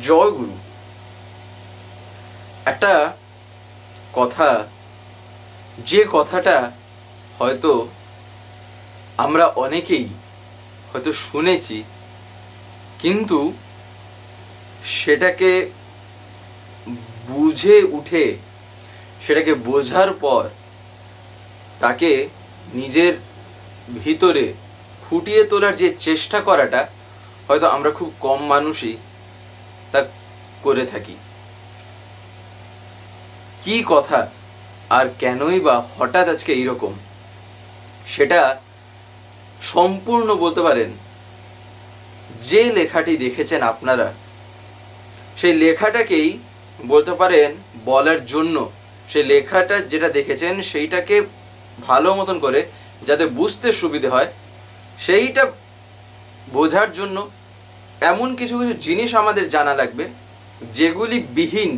জয় গুরু। একটা কথা, যে কথাটা হয়তো আমরা অনেকেই হয়তো শুনেছি, কিন্তু সেটাকে বুঝে উঠে, সেটাকে বোঝার পর তাকে নিজের ভিতরে ফুটিয়ে তোলার যে চেষ্টা করাটা হয়তো আমরা খুব কম মানুষই তা করে থাকি। কি কথা আর কেনই বা হঠাৎ আজকে এইরকম, সেটা সম্পূর্ণ বলতে পারেন যে লেখাটি দেখেছেন আপনারা, সেই লেখাটাকেই বলতে পারেন বলার জন্য, সেই লেখাটা যেটা দেখেছেন সেইটাকে ভালো মতন করে যাতে বুঝতে সুবিধে হয়, সেইটা বোঝার জন্য এমন কিছু কিছু জিনিস আমাদের জানা লাগবে,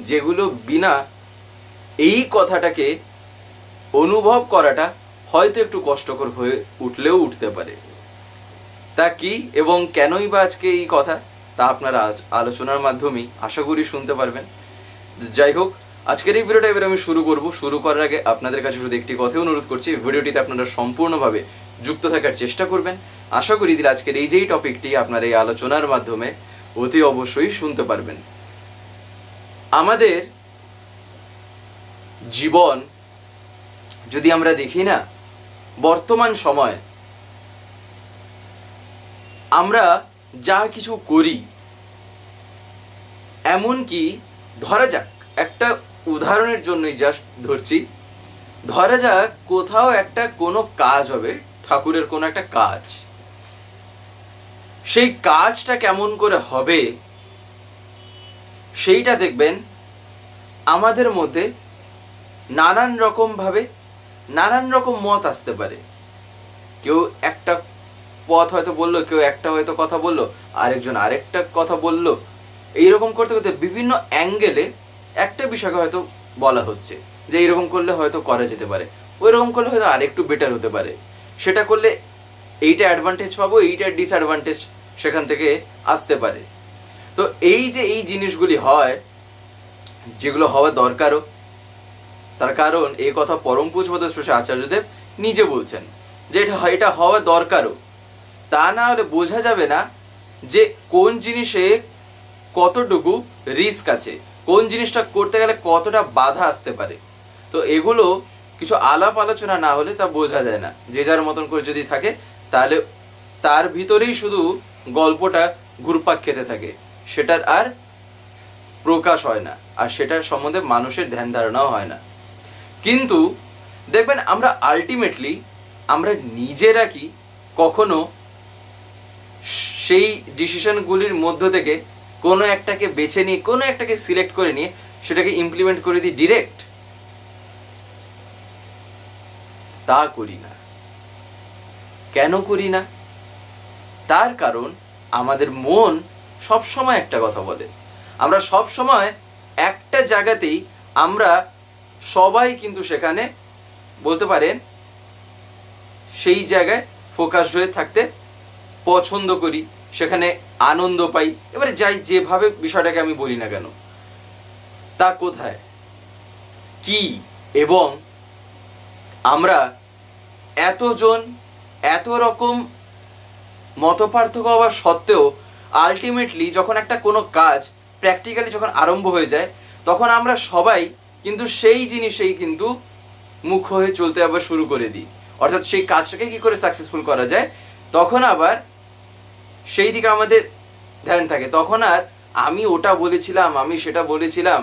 যেগুলো বিনা এই কথাটাকে অনুভব করাটা হয়তো একটু কষ্টকর হয়ে উঠলেও উঠতে পারে। তা কি এবং কেনই বা আজকে এই কথা, তা আপনারা আজ আলোচনার মাধ্যমেই আশা করি শুনতে পারবেন। যাই হোক, আজকের এই ভিডিওটা এবার আমি শুরু করার আগে আপনাদের কাছে শুধু একটি কথাই অনুরোধ করছি, ভিডিওটিতে আপনারা সম্পূর্ণভাবে যুক্ত থাকার চেষ্টা করবেন। আশা করি দিলে আজকের এই যেই টপিকটি আপনারা এই আলোচনার মাধ্যমে অতি অবশ্যই শুনতে পারবেন। আমাদের জীবন যদি আমরা দেখি না, বর্তমান সময় আমরা যা কিছু করি, এমনকি ধরা যাক, একটা উদাহরণের জন্যই জাস্ট ধরছি, ধরা যাক কোথাও একটা কোনো কাজ হবে, ঠাকুরের কোনো একটা কাজ, সেই কাজটা কেমন করে হবে সেইটা দেখবেন আমাদের মধ্যে নানান রকম ভাবে নানান রকম মত আসতে পারে। কেউ একটা পথ হয়তো বললো, কেউ একটা হয়তো কথা বললো, আরেকজন আরেকটা কথা বললো। এইরকম করতে করতে বিভিন্ন অ্যাঙ্গেলে একটা বিষয়কে হয়তো বলা হচ্ছে যে এইরকম করলে হয়তো করা যেতে পারে, ওই রকম করলে হয়তো আরেকটু বেটার হতে পারে, সেটা করলে এইটা অ্যাডভান্টেজ পাবো, এইটা ডিসঅ্যাডভান্টেজ সেখান থেকে আসতে পারে। তো এই যে এই জিনিসগুলি হয়, যেগুলো হওয়া দরকারও, তার কারণ এই কথা পরম পূজ্যপাদ শ্রী আচার্যদেব নিজে বলছেন যে এটা হওয়া দরকারও। তা না হলে বোঝা যাবে না যে কোন জিনিসে কতটুকু রিস্ক আছে, কোন জিনিসটা করতে গেলে কতটা বাধা আসতে পারে। তো এগুলো কিছু আলাপ আলোচনা না হলে তা বোঝা যায় না। যে যার মতন করে যদি থাকে, তাহলে তার ভিতরেই শুধু গল্পটা ঘুরপাক খেতে থাকে, সেটার আর প্রকাশ হয় না, আর সেটার সম্বন্ধে মানুষের ধ্যান ধারণাও হয় না। কিন্তু দেখবেন আমরা আলটিমেটলি আমরা নিজেরা কি কখনো সেই ডিসিশনগুলির মধ্য থেকে কোনো একটাকে বেছে নিয়ে, কোনো একটাকে সিলেক্ট করে নিয়ে সেটাকে ইমপ্লিমেন্ট করে দিই ডিরেক্ট? তা করি না। কেন করি না? তার কারণ আমাদের মন সবসময় একটা কথা বলে। আমরা সবসময় একটা জায়গাতেই, আমরা সবাই কিন্তু সেখানে বলতে পারেন সেই জায়গায় ফোকাস হয়ে থাকতে পছন্দ করি, সেখানে আনন্দ পাই। এবারে যাই যেভাবে বিষয়টাকে আমি বলি না কেন, তা কোথায় কি এবং আমরা এতজন এত রকম মতপার্থক্য হওয়া সত্ত্বেও আলটিমেটলি যখন একটা কোনো কাজ প্র্যাকটিক্যালি যখন আরম্ভ হয়ে যায়, তখন আমরা সবাই কিন্তু সেই জিনিসেই কিন্তু মুখ হয়ে চলতে আবার শুরু করে দিই। অর্থাৎ সেই কাজটাকে কি করে সাকসেসফুল করা যায়, তখন আবার সেই দিকে আমাদের ধ্যান থাকে। তখন আর আমি ওটা বলেছিলাম, আমি সেটা বলেছিলাম,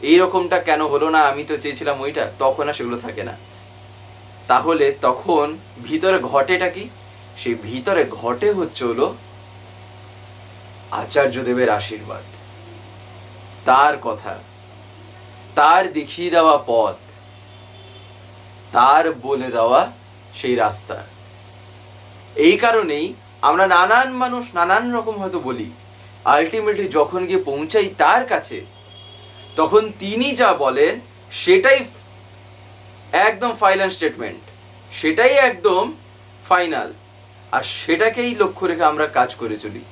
এইরকমটা কেন হলো না, আমি তো চেয়েছিলাম ওইটা, তখন আর সেগুলো থাকে না। তাহলে তখন ভিতরে ঘটেটা কি? সেই ভিতরে ঘটে হচ্ছে হলো আচার্যদেবের আশীর্বাদ, তার কথা, তার দেখিয়ে দেওয়া পথ, তার বলে দেওয়া সেই রাস্তা। এই কারণেই আমরা নানান মানুষ নানান রকম হয়তো বলি, আলটিমেটলি যখন গিয়ে পৌঁছাই তার কাছে, তখন তিনি যা বলেন সেটাই একদম ফাইনাল স্টেটমেন্ট, সেটাই একদম ফাইনাল, আর সেটাকেই লক্ষ্য রেখে আমরা কাজ করে চলি।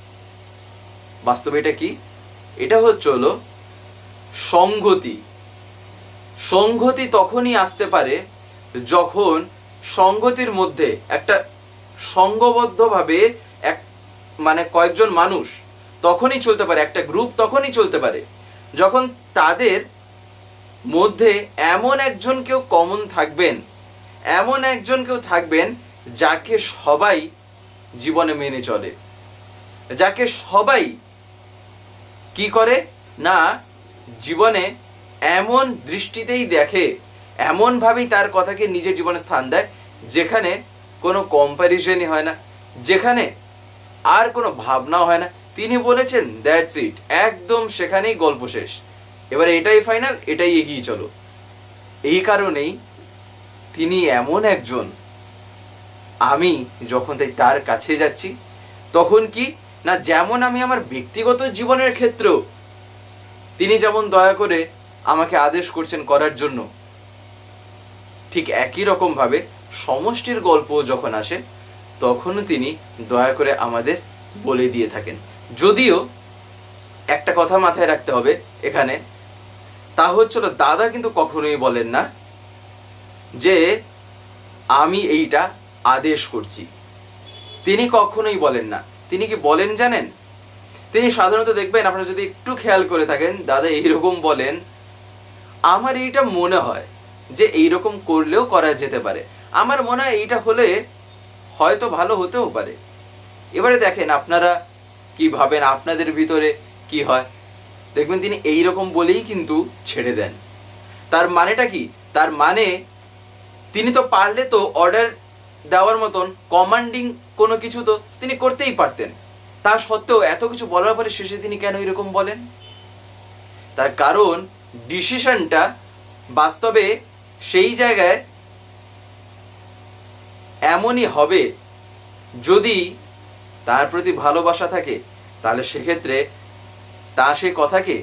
বাস্তবে এটা কি? এটা হলো সংগতি। সংগতি তখনই আসতে পারে যখন সংগতির মধ্যে একটা সংঘবদ্ধভাবে এক মানে কয়েকজন মানুষ তখনই চলতে পারে, একটা গ্রুপ তখনই চলতে পারে যখন তাদের মধ্যে এমন একজন কেউ কমন থাকবেন, এমন একজন কেউ থাকবেন যাকে সবাই জীবনে মেনে চলে, যাকে সবাই কি করে না জীবনে এমন দৃষ্টিতেই দেখে, এমনভাবেই তার কথাকে নিজের জীবনে স্থান দেয় যেখানে কোনো কম্প্যারিজনই হয় না, যেখানে আর কোনো ভাবনাও হয় না। তিনি বলেছেন দ্যাটস ইট, একদম সেখানেই গল্প শেষ, এবারে এটাই ফাইনাল, এটাই এগিয়ে চলো। এই কারণেই তিনি এমন একজন, আমি যখন তার কাছে যাচ্ছি তখন কি না যেমন আমি আমার ব্যক্তিগত জীবনের ক্ষেত্রেও তিনি যেমন দয়া করে আমাকে আদেশ করছেন করার জন্য, ঠিক একই রকম ভাবে সমষ্টির গল্প যখন আসে তখন তিনি দয়া করে আমাদের বলে দিয়ে থাকেন। যদিও একটা কথা মাথায় রাখতে হবে এখানে, তা হচ্ছিল দাদা কিন্তু কখনোই বলেন না যে আমি এইটা আদেশ করছি, তিনি কখনোই বলেন না। তিনি কি বলেন জানেন? তিনি সাধারণত দেখবেন, আপনারা যদি একটু খেয়াল করে থাকেন, দাদা এইরকম বলেন, আমার এইটা মনে হয় যে এইরকম করলেও করা যেতে পারে, আমার মনে হয় এইটা হলে হয়তো ভালো হতেও পারে। এবারে দেখেন আপনারা কি ভাবেন, আপনাদের ভিতরে কি হয়, দেখবেন তিনি এইরকম বলেই কিন্তু ছেড়ে দেন। তার মানেটা কি? তার মানে তিনি তো পারলে তো অর্ডার দেওয়ার মতন কমান্ডিং কোনো কিছু তো তিনি করতেই পারতেন, তা সত্ত্বেও এত কিছু বলার পরে শেষে তিনি কেন এরকম বলেন? তার কারণ ডিসিশনটা বাস্তবে সেই জায়গায় এমনই হবে, যদি তার প্রতি ভালোবাসা থাকে তাহলে সেক্ষেত্রে তা সেই কথাকে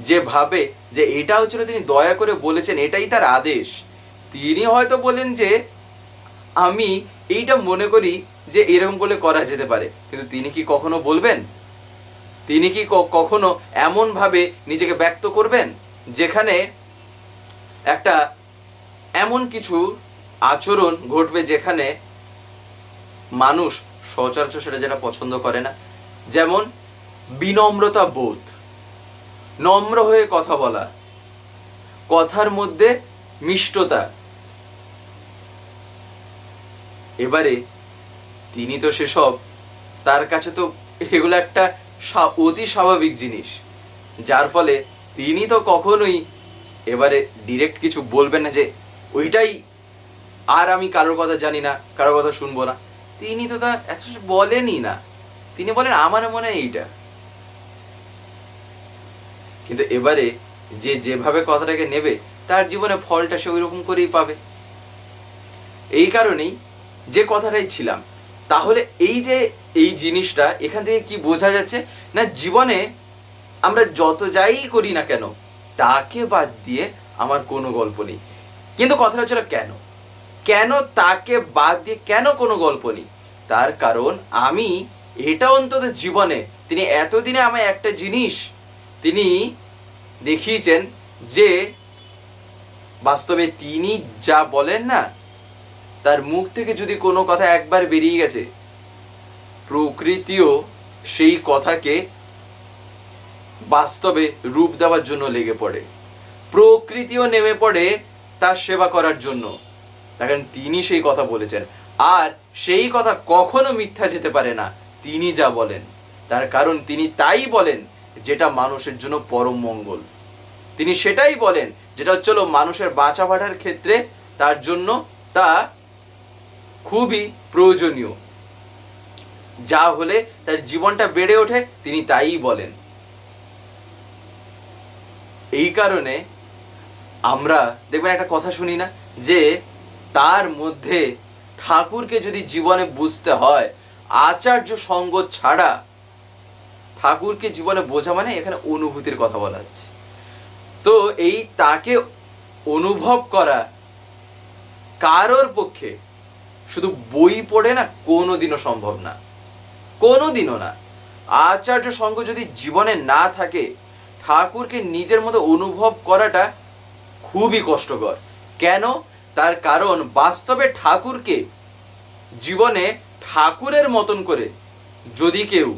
যে ভাবে যে এটা হচ্ছিল তিনি দয়া করে বলেছেন, এটাই তার আদেশ, তিনি হয়তো বলেন যে আমি এইটা মনে করি যে এরকম বলে করা যেতে পারে, কিন্তু তিনি কি কখনো বলবেন? তিনি কি কখনো এমনভাবে নিজেকে ব্যক্ত করবেন যেখানে একটা এমন কিছু আচরণ ঘটবে যেখানে মানুষ সচরাচর সেটা যেটা পছন্দ করে না? যেমন বিনম্রতা বোধ, নম্র হয়ে কথা বলা, কথার মধ্যে মিষ্টতা। এবারে তিনি তো সেসব, তার কাছে তো এগুলো একটা অতি স্বাভাবিক জিনিস, যার ফলে তিনি তো কখনোই এবারে ডিরেক্ট কিছু বলবেন না যে ওইটাই, আর আমি কারোর কথা জানি না, কারোর কথা শুনবো না। তিনি তো তা এত বলেনই না, তিনি বলেন আমার মনে হয় এইটা। কিন্তু এবারে যে যেভাবে কথাটাকে নেবে তার জীবনে ফলটা সে ওই রকম করেই পাবে। এই কারণেই যে কথাটাই ছিলাম, তাহলে এই যে এই জিনিসটা এখান থেকে কি বোঝা যাচ্ছে না, জীবনে আমরা যত যাই করি না কেন তাকে বাদ দিয়ে আমার কোনো গল্প নেই। কিন্তু কথাটা ছিল কেন, কেন তাকে বাদ দিয়ে কেন কোনো গল্প নেই? তার কারণ আমি এটা অন্তত জীবনে তিনি এতদিনে আমায় একটা জিনিস তিনি দেখিয়েছেন যে বাস্তবে তিনি যা বলেন না, তার মুখ থেকে যদি কোনো কথা একবার বেরিয়ে গেছে, প্রকৃতিও সেই কথাকে বাস্তবে রূপ দেওয়ার জন্য লেগে পড়ে, প্রকৃতিও নেমে পড়ে তার সেবা করার জন্য। কারণ তিনি সেই কথা বলেছেন, আর সেই কথা কখনো মিথ্যা যেতে পারে না তিনি যা বলেন। তার কারণ তিনি তাই বলেন যেটা মানুষের জন্য পরম মঙ্গল, তিনি সেটাই বলেন যেটা হচ্ছিল মানুষের বাঁচা বাড়ার ক্ষেত্রে তার জন্য তা খুবই প্রয়োজনীয়, যা হলে তার জীবনটা বেড়ে ওঠে তিনি তাই বলেন। এই কারণে আমরা দেখবেন একটা কথা শুনি না, যে তার মধ্যে ঠাকুরকে যদি জীবনে বুঝতে হয় আচার্য সঙ্গ ছাড়া, ঠাকুরকে জীবনে বোঝা মানে এখানে অনুভূতির কথা বলা হচ্ছে। তো এই তাকে অনুভব করা কারোর পক্ষে শুধু বই পড়ে না কোনোদিনও সম্ভব না, কোনোদিনও না। আচার্য সঙ্গ যদি জীবনে না থাকে, ঠাকুরকে নিজের মতো অনুভব করাটা খুবই কষ্টকর। কেন? তার কারণ বাস্তবে ঠাকুরকে জীবনে ঠাকুরের মতন করে যদি কেউ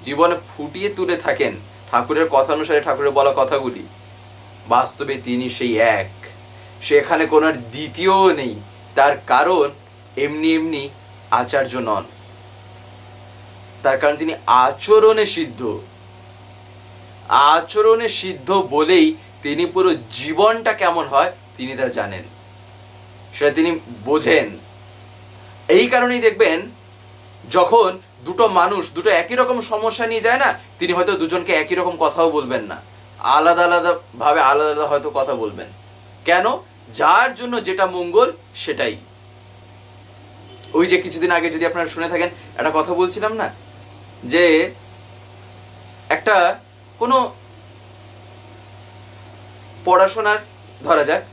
জীবনে ফুটিয়ে তুলে থাকেন, ঠাকুরের কথা অনুসারে ঠাকুরের বলা কথাগুলি, বাস্তবে তিনি সেই এক, সেখানে কোনো দ্বিতীয় নেই। তার কারণ এমনি এমনি আচার্য নন, তার কারণ তিনি আচরণে সিদ্ধ। আচরণে সিদ্ধ বলেই তিনি পুরো জীবনটা কেমন হয় তিনি তা জানেন, সেটা তিনি বোঝেন। এই কারণেই দেখবেন যখন দুটো মানুষ দুটো একই রকম সমস্যা নিয়ে যায় না, তিনি হয়তো দুজনকে একই রকম কথাও বলবেন না, আলাদা আলাদা ভাবে আলাদা আলাদা হয়তো কথা বলবেন। কেন? যার জন্য যেটা মঙ্গল সেটাই। ওই যে কিছুদিন আগে যদি আপনারা শুনে থাকেন, একটা কথা বলছিলাম না, যে একটা কোনো পড়াশোনার ধরা যাক,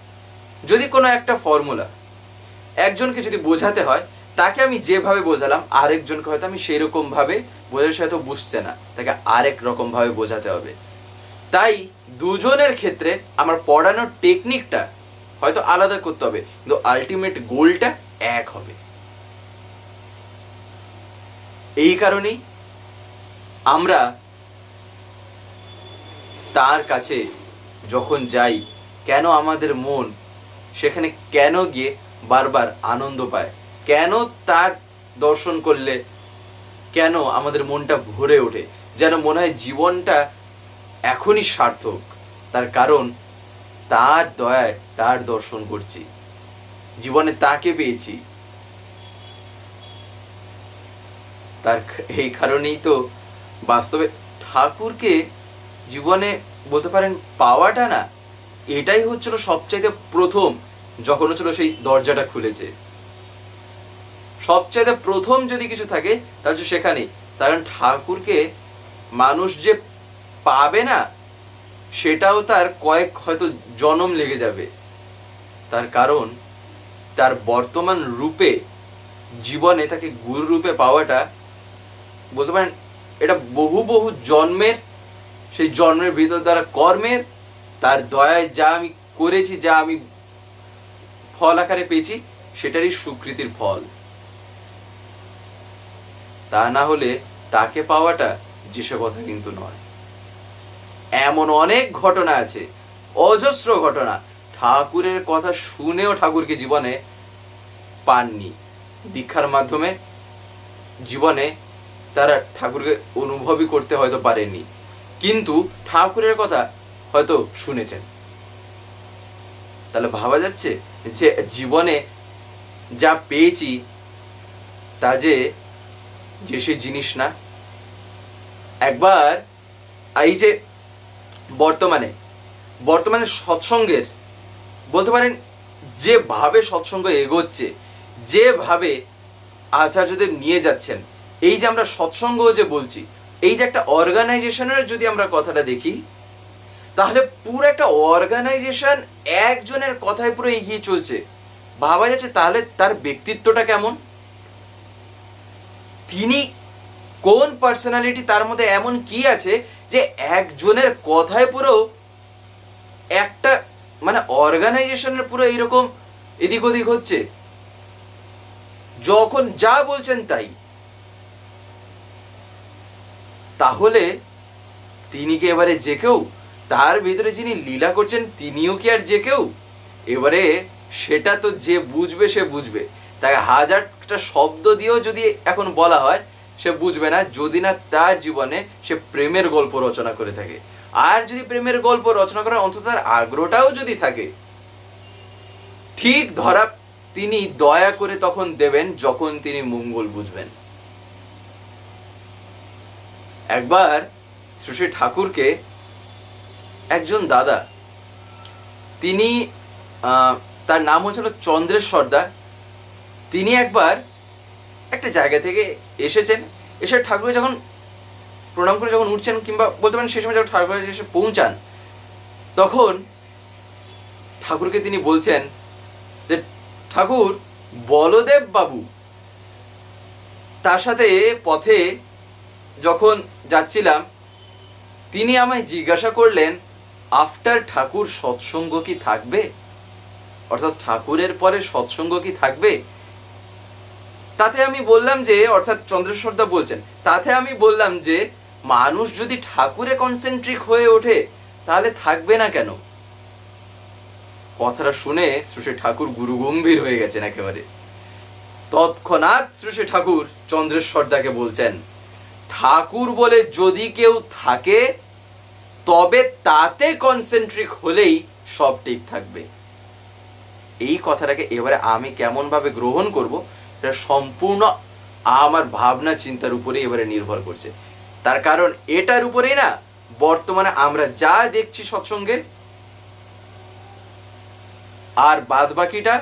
যদি কোনো একটা ফর্মুলা একজনকে যদি বোঝাতে হয়, তাকে আমি যেভাবে বোঝালাম আরেকজনকে হয়তো আমি সেই রকম ভাবে বোঝার সাথে বুঝছে না, তাকে আরেক রকম ভাবে বোঝাতে হবে। তাই দুজনের ক্ষেত্রে আমার পড়ানোর টেকনিকটা হয়তো আলাদা করতে হবে, কিন্তু আলটিমেট গোলটা এক হবে। এই কারণেই আমরা তার কাছে যখন যাই, কেন আমাদের মন সেখানে কেন গিয়ে বারবার আনন্দ পায়, কেন তার দর্শন করলে কেন আমাদের মনটা ভরে ওঠে, যেন মনে হয় জীবনটা এখনই সার্থক। তার কারণ তার দয়ায় তার দর্শন করছি, জীবনে তাকে পেয়েছি। তার এই কারণেই তো বাস্তবে ঠাকুরকে জীবনে বলতে পারেন পাওয়াটা না, এটাই হচ্ছিল সবচাইতে প্রথম, যখন হচ্ছিল সেই দরজাটা খুলেছে। সবচাইতে প্রথম যদি কিছু থাকে তা হচ্ছে সেখানেই। কারণ ঠাকুরকে মানুষ যে পাবে না, সেটাও তার কয়েক হয়তো জনম লেগে যাবে। তার কারণ তার বর্তমান রূপে জীবনে তাকে গুরু রূপে পাওয়াটা বলতে পারেন এটা বহু বহু জন্মের, সেই জন্মের ভিতর দ্বারা কর্মের, তার দয়ায় যা আমি করেছি, যা আমি ফল আকারে পেয়েছি, সেটারই স্বীকৃতির ফল। তা না হলে তাকে পাওয়াটা যে সে কথা কিন্তু নয়। এমন অনেক ঘটনা আছে, অজস্র ঘটনা, ঠাকুরের কথা শুনেও ঠাকুরকে জীবনে পাননি, দীক্ষার মাধ্যমে জীবনে তারা ঠাকুরকে অনুভবই করতে হয়তো পারেনি, কিন্তু ঠাকুরের কথা হয়তো শুনেছেন। তাহলে ভাবা যাচ্ছে যে জীবনে যা পেয়েছি তা যে সে জিনিস না। একবার এই যে বর্তমানে সৎসঙ্গের বলতে পারেন যেভাবে সৎসঙ্গ এগোচ্ছে, যেভাবে আচার্যদেব নিয়ে যাচ্ছেন, এই যে আমরা সৎসঙ্গ যে বলছি, এই যে একটা অর্গানাইজেশনের যদি আমরা কথাটা দেখি, তাহলে পুরো একটা অর্গানাইজেশন একজনের কথায় পুরো এগিয়ে চলছে। ভাবা যাচ্ছে তাহলে তার ব্যক্তিত্বটা কেমন, তিনি কোন পার্সোনালিটি, তার মধ্যে এমন কি আছে যে একজনের কথায় পুরো একটা মানে অর্গানাইজেশনের পুরো এইরকম এদিক ওদিক হচ্ছে, যখন যা বলছেন তাই। তাহলে তিনি কি এবারে যে কেউ? তার ভিতরে যিনি লীলা করছেন তিনিও কি আর যে কেউ? এবারে সেটা তো যে বুঝবে সে বুঝবে। তাকে হাজারটা শব্দ দিয়েও যদি এখন বলা হয় সে বুঝবে না, যদি না তার জীবনে সে প্রেমের গল্প রচনা করে থাকে। আর যদি প্রেমের গল্প রচনা করার অন্তত তার আগ্রহটাও যদি থাকে, ঠিক ধরা তিনি দয়া করে তখন দেবেন যখন তিনি মঙ্গল বুঝবেন। একবার শ্রী ঠাকুরকে একজন দাদা, তিনি তার নাম হচ্ছিল চন্দ্রের সর্দার, তিনি একবার একটা জায়গা থেকে এসেছেন, এসে ঠাকুরকে যখন প্রণাম করে যখন উঠছেন, কিংবা বলতে পারেন সেই সময় যখন ঠাকুরের এসে পৌঁছান, তখন ঠাকুরকে তিনি বলছেন যে ঠাকুর বলদেব বাবু তার সাথে পথে যখন যাচ্ছিলাম তিনি আমায় জিজ্ঞাসা করলেন, আফটার ঠাকুর সৎসঙ্গ কি থাকবে, অর্থাৎ ঠাকুরের পরে সৎসঙ্গ কি থাকবে? তাতে আমি বললাম যে, অর্থাৎ চন্দ্রেশ্বরদা বলছেন, তাতে আমি বললাম যে মানুষ যদি ঠাকুরে কনসেন্ট্রিক হয়ে ওঠে তাহলে থাকবে না কেন? কথাটা শুনে শ্রী ঠাকুর গুরু গম্ভীর হয়ে গেছেন একেবারে। তৎক্ষণাৎ শ্রী ঠাকুর চন্দ্রেশ্বরদাকে বলছেন, ঠাকুর বলে যদি কেউ থাকে তবে তাতে কনসেন্ট্রিক হলেই সব ঠিক থাকবে। এই কথাটাকে এবারে আমি কেমন ভাবে গ্রহণ করব এটা সম্পূর্ণ আমার ভাবনা চিন্তার উপরে এবারে নির্ভর করছে। তার কারণ এটার উপরেই না বর্তমানে আমরা যা দেখছি সৎসঙ্গে, আর বাদ বাকিটা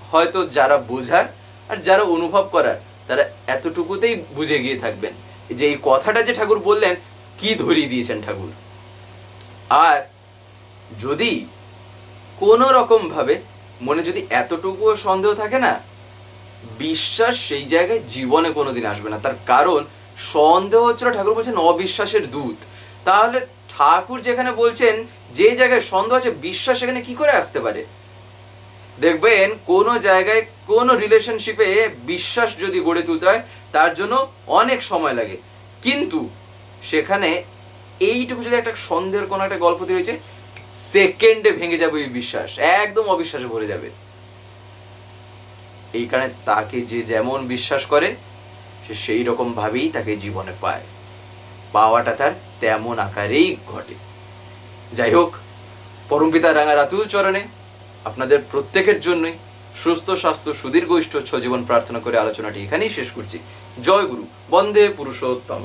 হয়তো যারা বোঝার আর যারা অনুভব করার তারা এতটুকুতেই বুঝে গিয়ে থাকবেন যে এই কথাটা যে ঠাকুর বললেন কি ধরিয়ে দিয়েছেন ঠাকুর। আর যদি কোনো রকম ভাবে মনে যদি এতটুকুও সন্দেহ থাকে না, বিশ্বাস সেই জায়গায় জীবনে কোনোদিন আসবে না। তার কারণ সন্দেহ হচ্ছিল, ঠাকুর বলছেন অবিশ্বাসের দূত। তাহলে ঠাকুর যেখানে বলছেন যে জায়গায় সন্দেহ আছে, বিশ্বাস সেখানে কি করে আসতে পারে? দেখবেন কোনো জায়গায় কোনো রিলেশনশিপে বিশ্বাস যদি গড়ে তুলতে হয় তার জন্য অনেক সময় লাগে, কিন্তু সেখানে এইটুকু যদি একটা সন্দেহের কোনো একটা গল্প তৈরি হয়েছে, সেকেন্ডে ভেঙে যাবে ওই বিশ্বাস, একদম অবিশ্বাসে ভরে যাবে। এই কারণে তাকে যে যেমন বিশ্বাস করে সে সেই রকম ভাবেই তাকে জীবনে পায়, পাওয়াটা তার তেমন আকারেই ঘটে। যাই হোক, পরমপিতা রাঙা রাতুল চরণে আপনাদের প্রত্যেকের জন্যই সুস্থ স্বাস্থ্য সুদীর্ঘ জীবন প্রার্থনা করে আলোচনাটি এখানেই শেষ করছি। জয় গুরু, বন্দে পুরুষোত্তম।